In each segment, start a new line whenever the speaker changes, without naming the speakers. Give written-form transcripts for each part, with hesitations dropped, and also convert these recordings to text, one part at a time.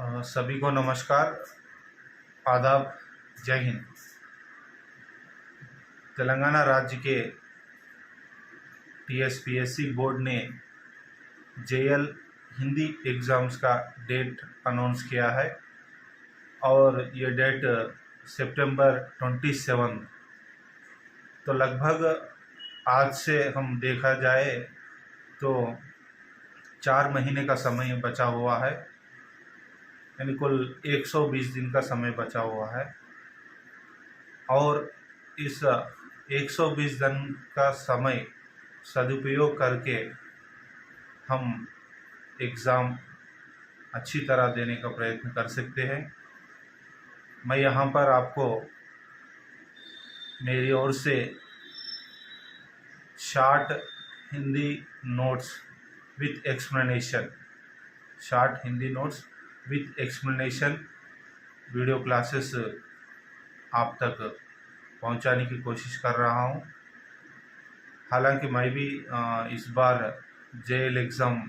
सभी को नमस्कार, आदाब, जय हिंद। तेलंगाना राज्य के टीएसपीएससी बोर्ड ने जेएल हिंदी एग्ज़ाम्स का डेट अनाउंस किया है और ये डेट सितंबर 27। तो लगभग आज से हम देखा जाए तो 4 महीने का समय बचा हुआ है, यानी कुल 120 दिन का समय बचा हुआ है। और इस 120 दिन का समय सदुपयोग करके हम एग्ज़ाम अच्छी तरह देने का प्रयत्न कर सकते हैं। मैं यहाँ पर आपको मेरी ओर से short Hindi notes with explanation video classes आप तक पहुंचाने की कोशिश कर रहा हूं। हालांकि मैं भी इस बार जेएल एग्ज़ाम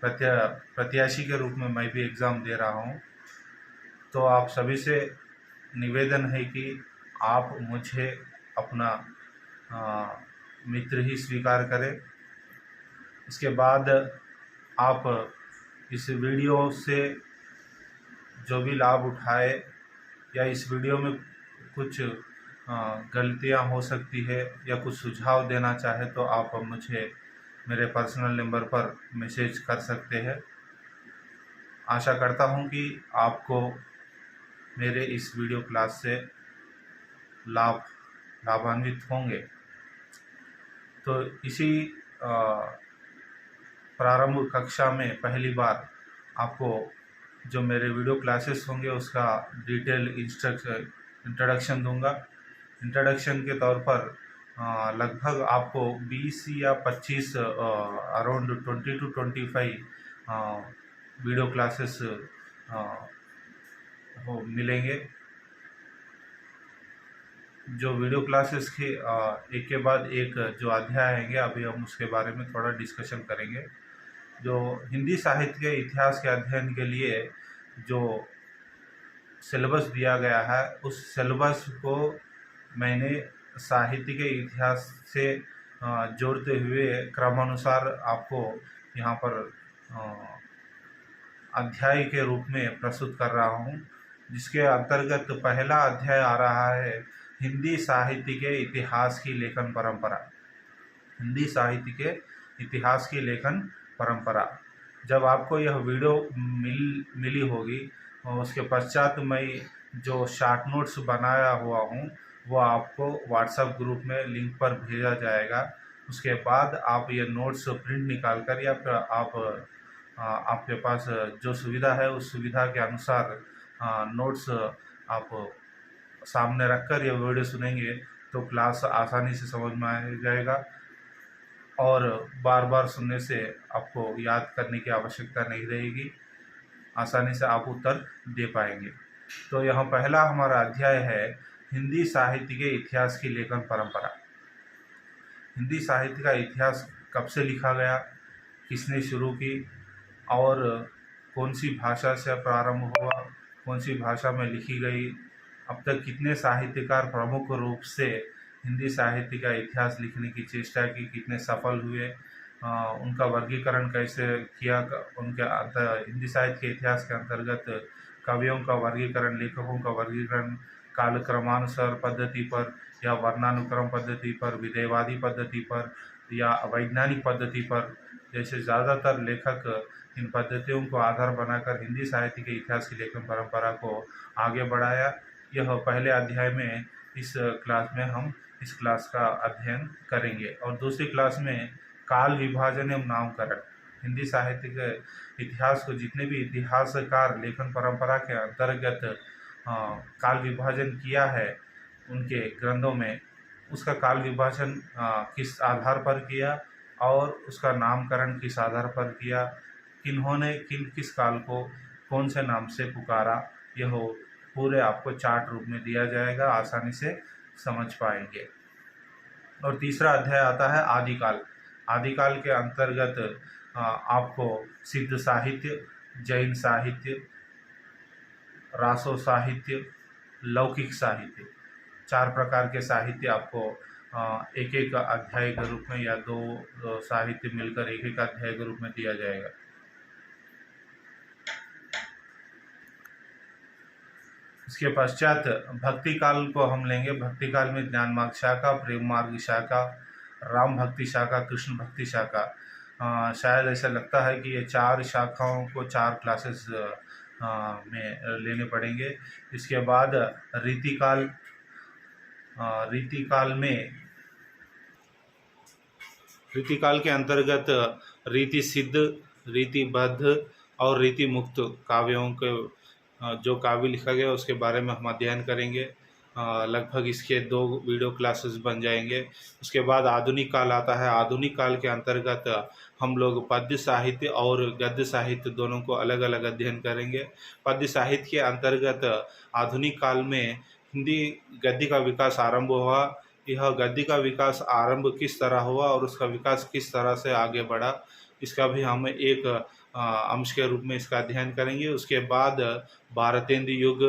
प्रत्याशी के रूप में मैं भी एग्ज़ाम दे रहा हूं। तो आप सभी से निवेदन है कि आप मुझे अपना मित्र ही स्वीकार करें। इसके बाद आप इस वीडियो से जो भी लाभ उठाए या इस वीडियो में कुछ गलतियां हो सकती है या कुछ सुझाव देना चाहे तो आप मुझे मेरे पर्सनल नंबर पर मैसेज कर सकते हैं। आशा करता हूं कि आपको मेरे इस वीडियो क्लास से लाभान्वित होंगे। तो इसी प्रारंभ कक्षा में पहली बार आपको जो मेरे वीडियो क्लासेस होंगे उसका डिटेल इंट्रोडक्शन दूंगा। इंट्रोडक्शन के तौर पर लगभग आपको 20 या 25 अराउंड 20 to 25 वीडियो क्लासेस मिलेंगे। जो वीडियो क्लासेस के एक के बाद एक जो अध्याय आएंगे, अभी हम उसके बारे में थोड़ा डिस्कशन करेंगे। जो हिंदी साहित्य के इतिहास के अध्ययन के लिए जो सिलेबस दिया गया है, उस सिलेबस को मैंने साहित्य के इतिहास से जोड़ते हुए क्रमानुसार आपको यहाँ पर अध्याय के रूप में प्रस्तुत कर रहा हूँ, जिसके अंतर्गत पहला अध्याय आ रहा है हिंदी साहित्य के इतिहास की लेखन परंपरा। हिंदी साहित्य के इतिहास की लेखन परंपरा। जब आपको यह वीडियो मिली होगी और उसके पश्चात मैं जो शॉर्ट नोट्स बनाया हुआ हूँ वो आपको व्हाट्सएप ग्रुप में लिंक पर भेजा जाएगा। उसके बाद आप ये नोट्स प्रिंट निकाल कर या फिर आपके पास जो सुविधा है उस सुविधा के अनुसार नोट्स आप सामने रखकर ये वीडियो सुनेंगे तो क्लास आसानी से समझ में आ जाएगा और बार बार सुनने से आपको याद करने की आवश्यकता नहीं रहेगी। आसानी से आप उत्तर दे पाएंगे। तो यहाँ पहला हमारा अध्याय है हिंदी साहित्य के इतिहास की लेखन परंपरा। हिंदी साहित्य का इतिहास कब से लिखा गया, किसने शुरू की और कौन सी भाषा से प्रारंभ हुआ, कौन सी भाषा में लिखी गई, अब तक कितने साहित्यकार प्रमुख रूप से हिंदी साहित्य का इतिहास लिखने की चेष्टा की, कितने सफल हुए, उनका वर्गीकरण कैसे किया, उनके हिंदी साहित्य के इतिहास के अंतर्गत कवियों का वर्गीकरण, लेखकों का वर्गीकरण कालक्रमानुसार पद्धति पर या वर्णानुक्रम पद्धति पर, विधेयवादी पद्धति पर या वैज्ञानिक पद्धति पर, जैसे ज़्यादातर लेखक इन पद्धतियों को आधार बनाकर हिंदी साहित्य के इतिहास की लेखन परंपरा को आगे बढ़ाया। यह पहले अध्याय में इस क्लास में हम इस क्लास का अध्ययन करेंगे। और दूसरी क्लास में काल विभाजन एवं नामकरण, हिंदी साहित्य के इतिहास को जितने भी इतिहासकार लेखन परंपरा के अंतर्गत काल विभाजन किया है उनके ग्रंथों में, उसका काल विभाजन किस आधार पर किया और उसका नामकरण किस आधार पर किया, किन्होंने किस काल को कौन से नाम से पुकारा, यह पूरे आपको चार्ट रूप में दिया जाएगा, आसानी से समझ पाएंगे। और तीसरा अध्याय आता है आदिकाल। आदिकाल के अंतर्गत आपको सिद्ध साहित्य जैन साहित्य, रासो साहित्य, लौकिक साहित्य, 4 प्रकार के साहित्य आपको एक एक अध्याय के रूप में या दो साहित्य मिलकर एक एक अध्याय के रूप में दिया जाएगा। इसके पश्चात भक्ति काल को हम लेंगे। भक्ति काल में ज्ञान मार्ग शाखा, प्रेम मार्ग शाखा, राम भक्ति शाखा, कृष्ण भक्ति शाखा। शायद ऐसा लगता है कि ये 4 शाखाओं को 4 क्लासेस में लेने पड़ेंगे। इसके बाद रीतिकाल, रीतिकाल के अंतर्गत रीति सिद्ध, रीतिबद्ध और रीति मुक्त काव्यों के जो काव्य लिखा गया उसके बारे में हम अध्ययन करेंगे। लगभग इसके 2 वीडियो क्लासेस बन जाएंगे। उसके बाद आधुनिक काल आता है। आधुनिक काल के अंतर्गत हम लोग पद्य साहित्य और गद्य साहित्य दोनों को अलग अलग अध्ययन करेंगे। पद्य साहित्य के अंतर्गत आधुनिक काल में हिंदी गद्य का विकास आरंभ हुआ। यह गद्य का विकास आरंभ किस तरह हुआ और उसका विकास किस तरह से आगे बढ़ा, इसका भी हम एक अंश के रूप में इसका अध्ययन करेंगे। उसके बाद भारतेंदु युग,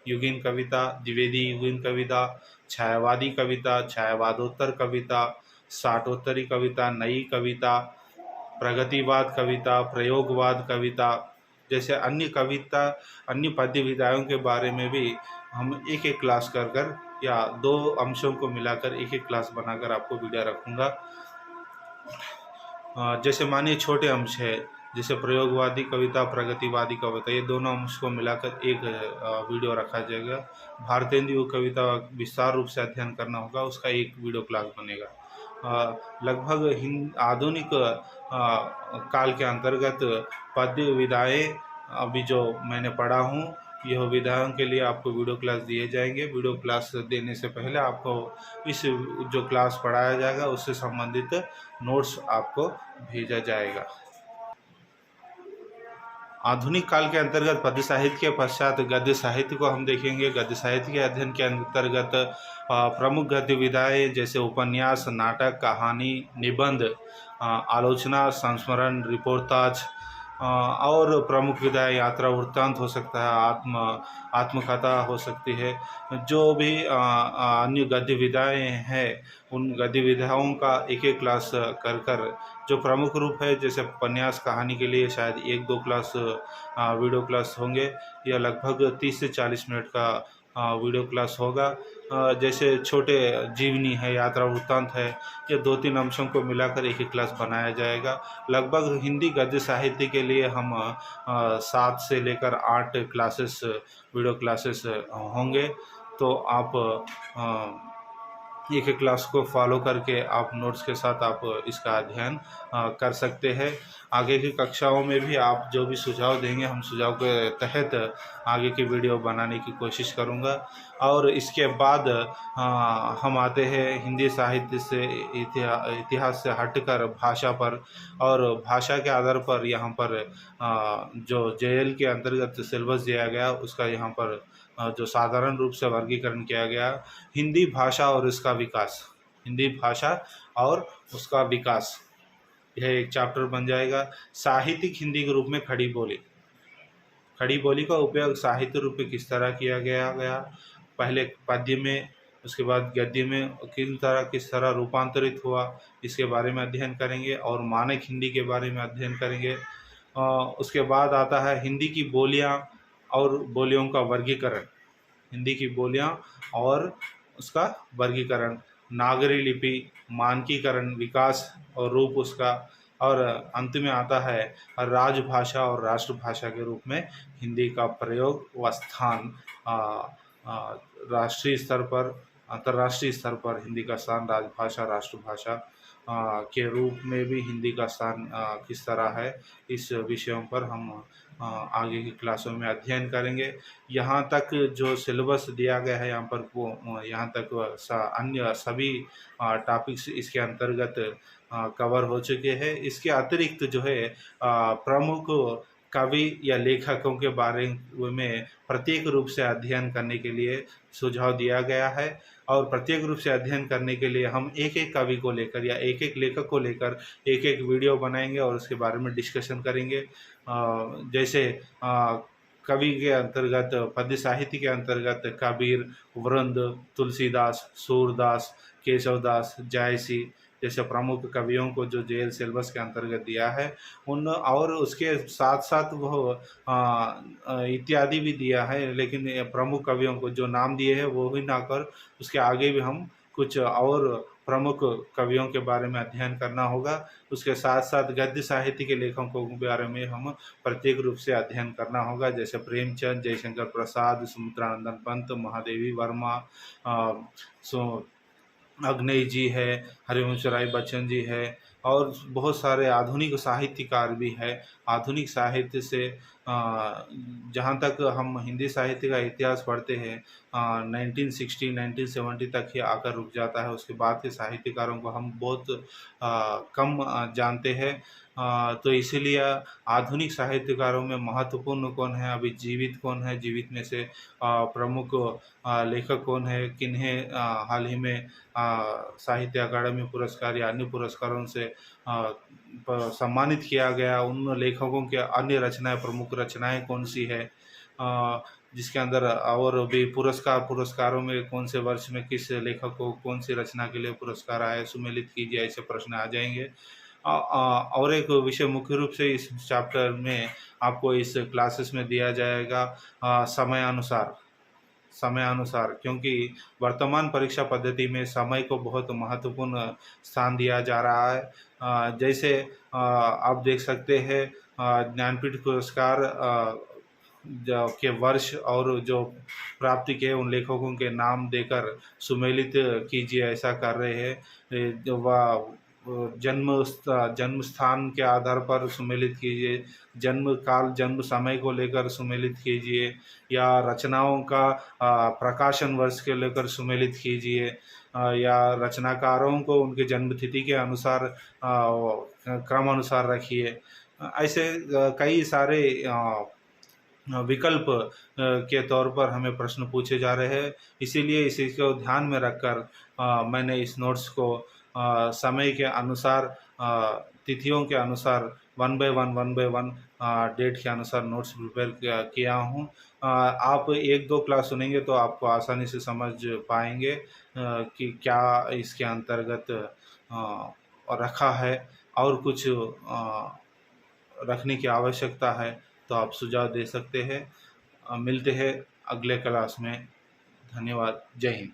युगीन कविता, द्विवेदी युगीन कविता, छायावादी कविता, छायावादोत्तर कविता, साठोत्तरी कविता, नई कविता, प्रगतिवाद कविता, प्रयोगवाद कविता जैसे अन्य कविता, अन्य पद्य विधाओं के बारे में भी हम एक एक क्लास कर या 2 अंशों को मिलाकर एक एक क्लास बनाकर आपको वीडियो रखूँगा। जैसे मानिए छोटे अंश है, जैसे प्रयोगवादी कविता, प्रगतिवादी कविता, ये दोनों अंश को मिलाकर एक वीडियो रखा जाएगा। भारतेंदु कविता विस्तार रूप से अध्ययन करना होगा, उसका एक वीडियो क्लास बनेगा। लगभग आधुनिक काल के अंतर्गत पद्य विधाएँ अभी जो मैंने पढ़ा हूँ, यह विधाओं के लिए आपको वीडियो क्लास दिए जाएंगे। वीडियो क्लास देने से पहले आपको इस जो क्लास पढ़ाया जाएगा उससे संबंधित नोट्स आपको भेजा जाएगा। आधुनिक काल के अंतर्गत पद्य साहित्य के पश्चात गद्य साहित्य को हम देखेंगे। गद्य साहित्य के अध्ययन के अंतर्गत प्रमुख गद्य विधाएँ जैसे उपन्यास, नाटक, कहानी, निबंध, आलोचना, संस्मरण, रिपोर्ताज और प्रमुख विधाएँ यात्रा वृत्तांत हो सकता है, आत्मकथा हो सकती है। जो भी अन्य गद्य विधाएँ हैं उन गद्य विधाओं का एक एक क्लास कर जो प्रमुख रूप है, जैसे उपन्यास, कहानी के लिए शायद 1-2 क्लास वीडियो क्लास होंगे। यह लगभग 30 से 40 मिनट का वीडियो क्लास होगा। जैसे छोटे जीवनी है, यात्रा वृत्तांत है, ये 2-3 अंशों को मिलाकर एक एक क्लास बनाया जाएगा। लगभग हिंदी गद्य साहित्य के लिए हम 7 से लेकर 8 क्लासेस वीडियो क्लासेस होंगे। तो आप एक एक क्लास को फॉलो करके आप नोट्स के साथ आप इसका अध्ययन कर सकते हैं। आगे की कक्षाओं में भी आप जो भी सुझाव देंगे, हम सुझाव के तहत आगे की वीडियो बनाने की कोशिश करूँगा। और इसके बाद हम आते हैं हिंदी साहित्य से इतिहास से हटकर भाषा पर, और भाषा के आधार पर यहाँ पर जो JL के अंतर्गत सिलेबस दिया गया उसका यहाँ पर जो साधारण रूप से वर्गीकरण किया गया, हिंदी भाषा और इसका विकास, हिंदी भाषा और उसका विकास, यह एक चैप्टर बन जाएगा। साहित्यिक हिंदी के रूप में खड़ी बोली, खड़ी बोली का उपयोग साहित्य रूप में किस तरह किया गया, पहले पद्य में, उसके बाद गद्य में किस तरह रूपांतरित हुआ, इसके बारे में अध्ययन करेंगे। और मानक हिंदी के बारे में अध्ययन करेंगे। उसके बाद आता है हिंदी की बोलियां और बोलियों का वर्गीकरण, हिंदी की बोलियां और उसका वर्गीकरण, नागरी लिपि, मानकीकरण, विकास और रूप उसका, और अंत में आता है राजभाषा और राष्ट्रभाषा के रूप में हिंदी का प्रयोग व स्थान। राष्ट्रीय स्तर पर, अंतर्राष्ट्रीय स्तर पर हिंदी का स्थान, राजभाषा, राष्ट्रभाषा के रूप में भी हिंदी का स्थान किस तरह है, इस विषयों पर हम आगे की क्लासों में अध्ययन करेंगे। यहाँ तक जो सिलेबस दिया गया है यहाँ पर, वो यहाँ तक अन्य सभी टॉपिक्स इसके अंतर्गत कवर हो चुके हैं। इसके अतिरिक्त जो है प्रमुख कवि या लेखकों के बारे में प्रत्येक रूप से अध्ययन करने के लिए सुझाव दिया गया है। और प्रत्येक रूप से अध्ययन करने के लिए हम एक एक कवि को लेकर या एक एक लेखक को लेकर एक एक वीडियो बनाएंगे और उसके बारे में डिस्कशन करेंगे। जैसे कवि के अंतर्गत, पद्य साहित्य के अंतर्गत कबीर, वृंद, तुलसीदास, सूरदास, केशवदास, जायसी जैसे प्रमुख कवियों को जो जेल सिलेबस के अंतर्गत दिया है, उन और उसके साथ साथ वो इत्यादि भी दिया है, लेकिन ये प्रमुख कवियों को जो नाम दिए हैं वो ही ना कर उसके आगे भी हम कुछ और प्रमुख कवियों के बारे में अध्ययन करना होगा। उसके साथ साथ गद्य साहित्य के लेखकों के बारे में हम प्रत्येक रूप से अध्ययन करना होगा, जैसे प्रेमचंद, जयशंकर प्रसाद, सुमित्रानंदन पंत, महादेवी वर्मा, सो अग्नेय जी है, हरिवंश राय बच्चन जी है, और बहुत सारे आधुनिक साहित्यकार भी है। आधुनिक साहित्य से जहाँ तक हम हिंदी साहित्य का इतिहास पढ़ते हैं 1960 1970 तक ही आकर रुक जाता है। उसके बाद के साहित्यकारों को हम बहुत कम जानते हैं। तो इसीलिए आधुनिक साहित्यकारों में महत्वपूर्ण कौन है, अभी जीवित कौन है, जीवित में से प्रमुख लेखक कौन है, किन्हें हाल ही में साहित्य अकादमी पुरस्कार या अन्य पुरस्कारों से सम्मानित किया गया, उन लेखकों के अन्य रचनाएं, प्रमुख रचनाएं कौन सी है, जिसके अंदर और भी पुरस्कारों में कौन से वर्ष में किस लेखक को कौन सी रचना के लिए पुरस्कार आए, सुमेलित कीजिए, ऐसे प्रश्न आ जाएंगे। और एक विषय मुख्य रूप से इस चैप्टर में आपको इस क्लासेस में दिया जाएगा समय अनुसार, क्योंकि वर्तमान परीक्षा पद्धति में समय को बहुत महत्वपूर्ण स्थान दिया जा रहा है। जैसे आप देख सकते हैं ज्ञानपीठ पुरस्कार के वर्ष और जो प्राप्ति के उन लेखकों के नाम देकर सुमेलित कीजिए, ऐसा कर रहे हैं। जो वह जन्म स्थान के आधार पर सुमेलित कीजिए, जन्म काल, जन्म समय को लेकर सुमेलित कीजिए, या रचनाओं का प्रकाशन वर्ष के लेकर सुमेलित कीजिए, या रचनाकारों को उनके जन्मतिथि के अनुसार क्रम अनुसार रखिए। ऐसे कई सारे विकल्प के तौर पर हमें प्रश्न पूछे जा रहे हैं। इसीलिए इसी को ध्यान में रखकर मैंने इस नोट्स को समय के अनुसार, तिथियों के अनुसार, वन बाय वन डेट के अनुसार नोट्स प्रिपेयर किया हूँ। आप एक दो क्लास सुनेंगे तो आपको आसानी से समझ पाएंगे कि क्या इसके अंतर्गत रखा है और कुछ रखने की आवश्यकता है तो आप सुझाव दे सकते हैं। मिलते हैं अगले क्लास में। धन्यवाद। जय हिंद।